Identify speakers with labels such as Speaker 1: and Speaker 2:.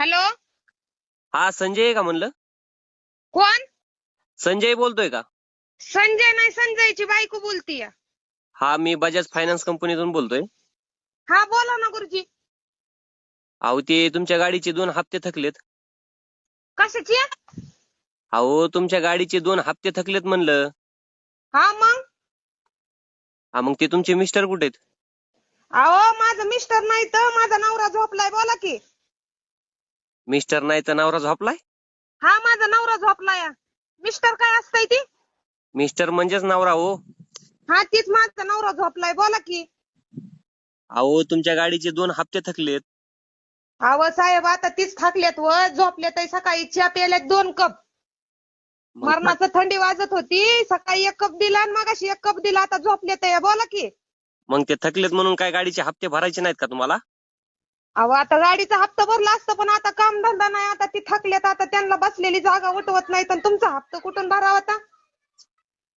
Speaker 1: Hello.
Speaker 2: हा संजय आहे का म्हणलं?
Speaker 1: कोण?
Speaker 2: संजय बोलतोय का?
Speaker 1: संजय नाही, संजयची बायको बोलतीय.
Speaker 2: हा मी बजाज फायनान्स कंपनीतून बोलतोय.
Speaker 1: हा बोला ना गुरुजी.
Speaker 2: अहो ते तुमच्या गाडीचे 2 हप्ते थकलेत.
Speaker 1: कशाची?
Speaker 2: अहो तुमच्या गाडीचे 2 हप्ते थकलेत म्हणलं.
Speaker 1: हा मग
Speaker 2: हा मग ते तुमचे मिस्टर कुठे आहेत?
Speaker 1: अहो माझं मिस्टर नाही तर माझा नवरा झोपलाय. बोला की.
Speaker 2: मिस्टर नाही तर नवरा झोपलाय?
Speaker 1: हा माझा नवरा झोपलाय. मिस्टर काय असतंय ती?
Speaker 2: मिस्टर म्हणजेच नवरा हो.
Speaker 1: हा तीच माझा नवरा झोपलाय. बोला की.
Speaker 2: अहो तुमच्या गाडीचे 2 हप्ते थकलेत.
Speaker 1: अहो साहेब आता तीच थाकल्यात व झोपल्यात. सकाळी चहा प्यायल्यात 2 कप.
Speaker 2: मग
Speaker 1: मरणाचं थंडी वाजत होती. सकाळी 1 कप दिला आणि मगाशी 1 कप दिला. आता झोपल्यात. बोला की.
Speaker 2: मग ते थकलेत म्हणून काय गाडीचे हप्ते भरायचे नाहीत का तुम्हाला?
Speaker 1: अहो आता गाडीचा हप्ता भरला असतं पण आता काम धंदा नाही. आता ती थकल्यात. आता त्यांना बसलेली जागा उठवत नाही तर तुमचा हप्ता कुठून भरावा आता?